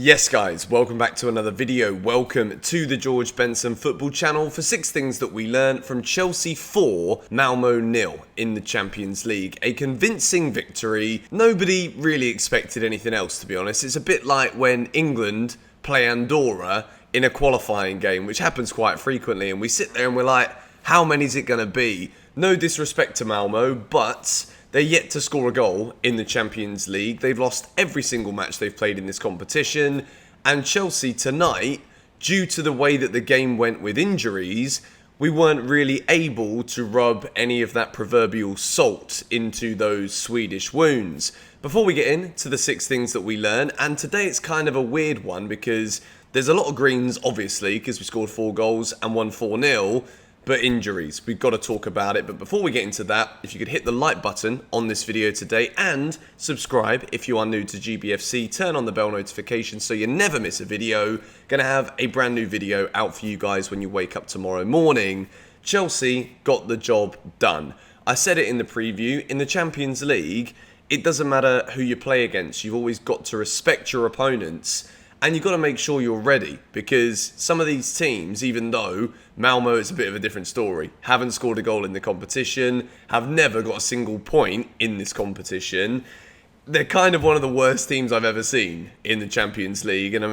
Yes guys, welcome back to another video. Welcome to the George Benson football channel for 6 things that we learned from Chelsea 4, Malmo 0 in the Champions League. A convincing victory. Nobody really expected anything else, to be honest. It's a bit like when England play Andorra in a qualifying game, which happens quite frequently, and we sit there and we're like, how many is it going to be? No disrespect to Malmo, but they're yet to score a goal in the Champions League. They've lost every single match they've played in this competition. And Chelsea tonight, due to the way that the game went with injuries, we weren't really able to rub any of that proverbial salt into those Swedish wounds. Before we get into the 6 things that we learn, and today it's kind of a weird one because there's a lot of greens, obviously, because we scored 4 goals and won 4-0. But injuries, we've got to talk about it. But before we get into that, if you could hit the like button on this video today and subscribe if you are new to GBFC, turn on the bell notification so you never miss a video. Gonna have a brand new video out for you guys when you wake up tomorrow morning. Chelsea got the job done. I said it in the preview, in the Champions League, it doesn't matter who you play against. You've always got to respect your opponents. And you've got to make sure you're ready, because some of these teams, even though Malmo is a bit of a different story, haven't scored a goal in the competition, have never got a single point in this competition, they're kind of one of the worst teams I've ever seen in the Champions League. And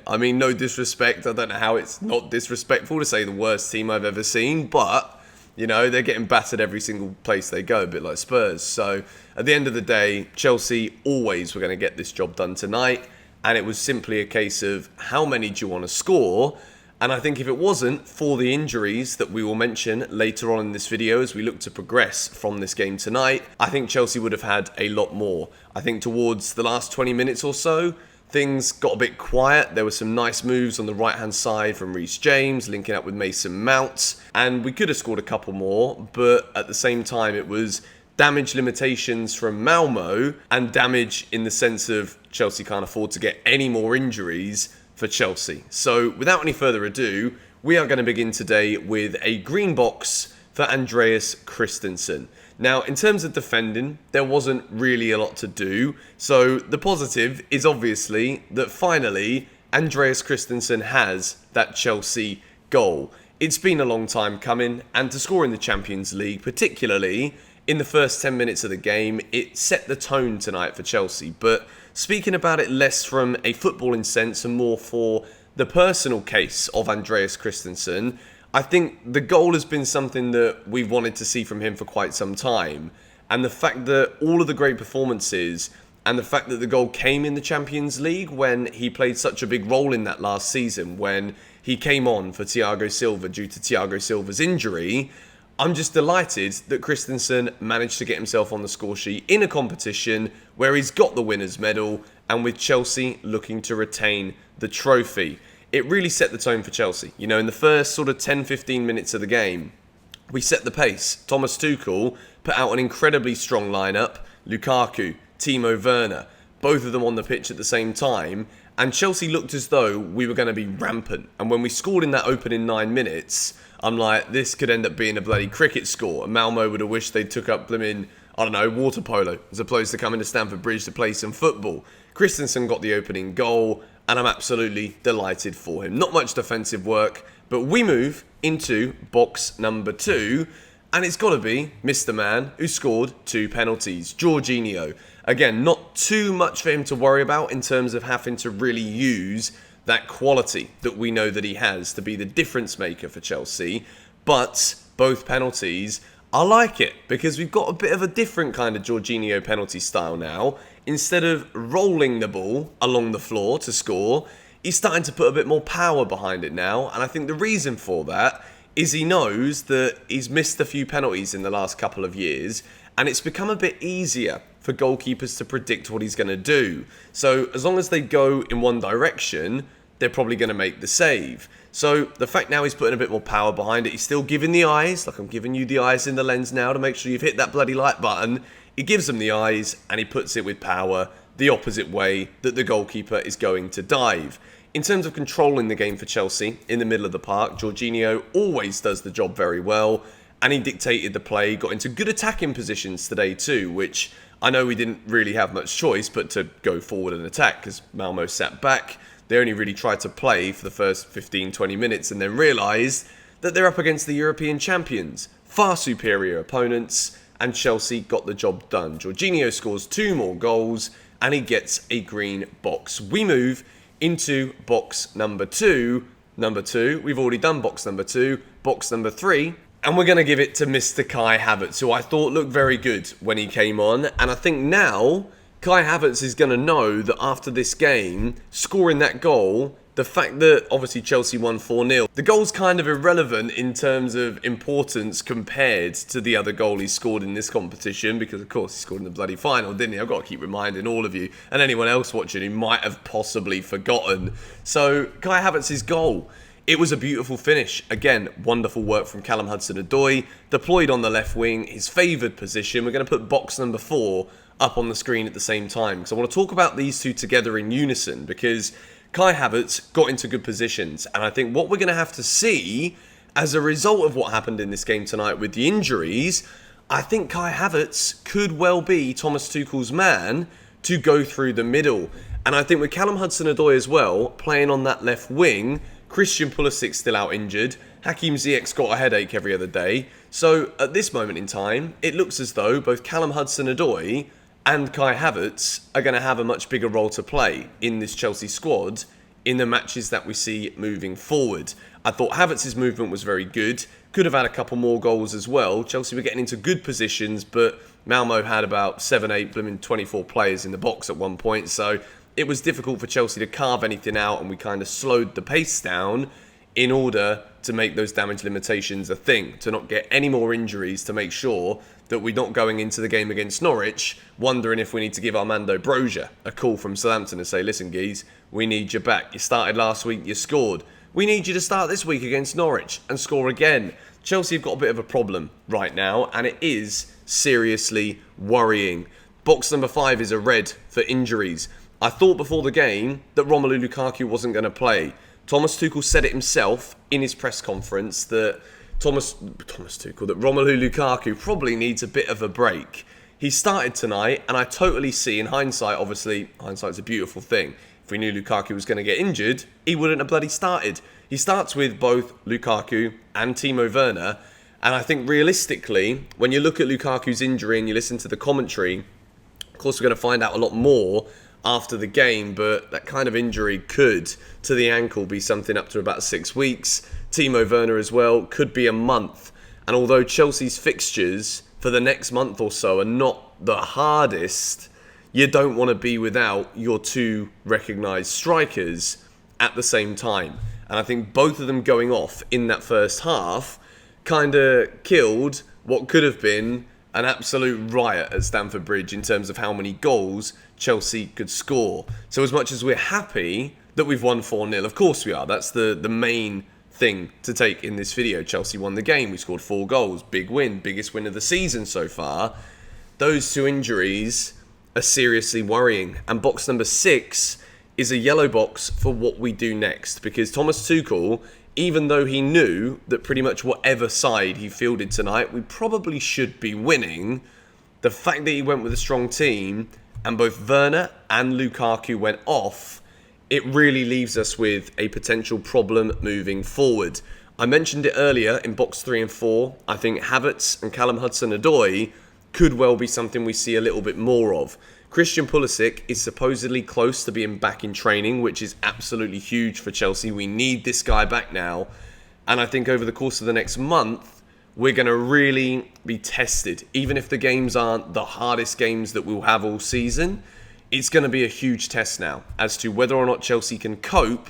I mean, no disrespect, I don't know how it's not disrespectful to say the worst team I've ever seen, but you know, they're getting battered every single place they go, a bit like Spurs. So at the end of the day, Chelsea always were going to get this job done tonight. And it was simply a case of how many do you want to score? And I think if it wasn't for the injuries that we will mention later on in this video as we look to progress from this game tonight, I think Chelsea would have had a lot more. I think towards the last 20 minutes or so, things got a bit quiet. There were some nice moves on the right-hand side from Reece James, linking up with Mason Mount. And we could have scored a couple more, but at the same time, it was damage limitations from Malmo and damage in the sense of Chelsea can't afford to get any more injuries for Chelsea. So without any further ado, we are going to begin today with a green box for Andreas Christensen. Now, in terms of defending, there wasn't really a lot to do. So the positive is obviously that finally Andreas Christensen has that Chelsea goal. It's been a long time coming, and to score in the Champions League, particularly in the first 10 minutes of the game, it set the tone tonight for Chelsea. But speaking about it less from a footballing sense and more for the personal case of Andreas Christensen, I think the goal has been something that we've wanted to see from him for quite some time. And the fact that all of the great performances and the fact that the goal came in the Champions League when he played such a big role in that last season, when he came on for Thiago Silva due to Thiago Silva's injury, I'm just delighted that Christensen managed to get himself on the score sheet in a competition where he's got the winner's medal and with Chelsea looking to retain the trophy. It really set the tone for Chelsea. You know, in the first sort of 10-15 minutes of the game, we set the pace. Thomas Tuchel put out an incredibly strong lineup. Lukaku, Timo, Werner, both of them on the pitch at the same time. And Chelsea looked as though we were going to be rampant. And when we scored in that opening 9 minutes, I'm like, this could end up being a bloody cricket score. And Malmo would have wished they took up blimmin', I don't know, water polo, as opposed to coming to Stamford Bridge to play some football. Christensen got the opening goal, and I'm absolutely delighted for him. Not much defensive work, but we move into box number 2. And it's got to be Mr. Man who scored 2 penalties, Jorginho. Again, not too much for him to worry about in terms of having to really use that quality that we know that he has to be the difference maker for Chelsea. But both penalties, I like it because we've got a bit of a different kind of Jorginho penalty style now. Instead of rolling the ball along the floor to score, he's starting to put a bit more power behind it now. And I think the reason for that is he knows that he's missed a few penalties in the last couple of years, and it's become a bit easier for goalkeepers to predict what he's going to do. So as long as they go in one direction, they're probably going to make the save. So the fact now he's putting a bit more power behind it, he's still giving the eyes, like I'm giving you the eyes in the lens now to make sure you've hit that bloody like button. He gives them the eyes and he puts it with power the opposite way that the goalkeeper is going to dive. In terms of controlling the game for Chelsea in the middle of the park, Jorginho always does the job very well. and he dictated the play, got into good attacking positions today too, which I know we didn't really have much choice but to go forward and attack because Malmo sat back. They only really tried to play for the first 15-20 minutes and then realised that they're up against the European champions, far superior opponents, and Chelsea got the job done. Jorginho scores 2 more goals and he gets a green box. We move into box number 2. We've already done box number 2, box number 3. And we're going to give it to Mr. Kai Havertz, who I thought looked very good when he came on. And I think now Kai Havertz is going to know that after this game, scoring that goal, the fact that obviously Chelsea won 4-0, the goal's kind of irrelevant in terms of importance compared to the other goal he scored in this competition, because of course he scored in the bloody final, didn't he? I've got to keep reminding all of you and anyone else watching who might have possibly forgotten. So Kai Havertz's goal, it was a beautiful finish. Again, wonderful work from Callum Hudson-Odoi, deployed on the left wing, his favoured position. We're going to put box number 4 up on the screen at the same time, because I want to talk about these two together in unison, because Kai Havertz got into good positions, and I think what we're going to have to see as a result of what happened in this game tonight with the injuries, I think Kai Havertz could well be Thomas Tuchel's man to go through the middle. And I think with Callum Hudson-Odoi as well, playing on that left wing, Christian Pulisic still out injured, Hakim Ziyech's got a headache every other day. So at this moment in time, it looks as though both Callum Hudson-Odoi and Kai Havertz are going to have a much bigger role to play in this Chelsea squad in the matches that we see moving forward. I thought Havertz's movement was very good. Could have had a couple more goals as well. Chelsea were getting into good positions, but Malmo had about 7, 8, 24 players in the box at one point. So it was difficult for Chelsea to carve anything out, and we kind of slowed the pace down in order to make those damage limitations a thing, to not get any more injuries, to make sure that we're not going into the game against Norwich wondering if we need to give Armando Broja a call from Southampton and say, listen, Geese, we need you back. You started last week, you scored. We need you to start this week against Norwich and score again. Chelsea have got a bit of a problem right now, and it is seriously worrying. Box number 5 is a red for injuries. I thought before the game that Romelu Lukaku wasn't going to play. Thomas Tuchel said it himself in his press conference that that Romelu Lukaku probably needs a bit of a break. He started tonight, and I totally see, in hindsight, obviously, hindsight's a beautiful thing. If we knew Lukaku was going to get injured, he wouldn't have bloody started. He starts with both Lukaku and Timo Werner, and I think realistically, when you look at Lukaku's injury and you listen to the commentary, of course we're going to find out a lot more after the game, but that kind of injury could, to the ankle, be something up to about 6 weeks. Timo Werner as well, could be a month. And although Chelsea's fixtures for the next month or so are not the hardest, you don't want to be without your 2 recognised strikers at the same time. And I think both of them going off in that first half kind of killed what could have been an absolute riot at Stamford Bridge in terms of how many goals Chelsea could score. So as much as we're happy that we've won 4-0, of course we are. That's the main thing to take in this video. Chelsea won the game. We scored 4 goals. Big win. Biggest win of the season so far. Those 2 injuries are seriously worrying. And box number 6 is a yellow box for what we do next. Because Thomas Tuchel, even though he knew that pretty much whatever side he fielded tonight, we probably should be winning, the fact that he went with a strong team and both Werner and Lukaku went off, it really leaves us with a potential problem moving forward. I mentioned it earlier in box 3 and 4. I think Havertz and Callum Hudson-Odoi could well be something we see a little bit more of. Christian Pulisic is supposedly close to being back in training, which is absolutely huge for Chelsea. We need this guy back now. And I think over the course of the next month, we're going to really be tested. Even if the games aren't the hardest games that we'll have all season, it's going to be a huge test now as to whether or not Chelsea can cope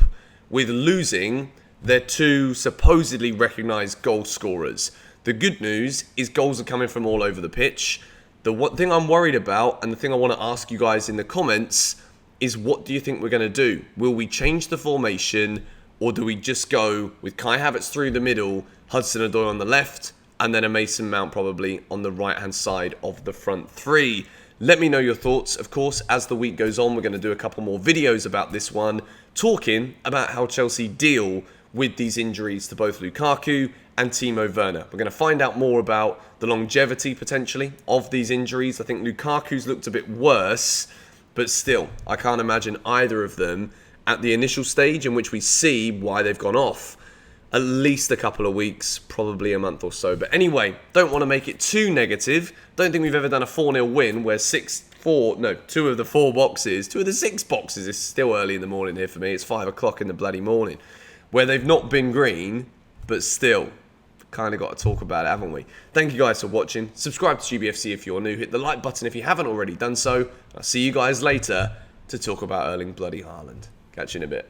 with losing their 2 supposedly recognised goal scorers. The good news is goals are coming from all over the pitch. The one thing I'm worried about, and the thing I want to ask you guys in the comments, is what do you think we're going to do? Will we change the formation, or do we just go with Kai Havertz through the middle, Hudson-Odoi on the left, and then a Mason Mount probably on the right-hand side of the front 3? Let me know your thoughts. Of course, as the week goes on, we're going to do a couple more videos about this one, talking about how Chelsea deal with these injuries to both Lukaku and Timo Werner. We're going to find out more about the longevity, potentially, of these injuries. I think Lukaku's looked a bit worse, but still, I can't imagine either of them at the initial stage in which we see why they've gone off. At least a couple of weeks, probably a month or so. But anyway, don't want to make it too negative. Don't think we've ever done a 4-0 win where 2 of the 4 boxes, 2 of the 6 boxes, it's still early in the morning here for me, it's 5 o'clock in the bloody morning, where they've not been green, but still, kind of got to talk about it, haven't we? Thank you guys for watching. Subscribe to GBFC if you're new. Hit the like button if you haven't already done so. I'll see you guys later to talk about Erling bloody Haaland. Catch you in a bit.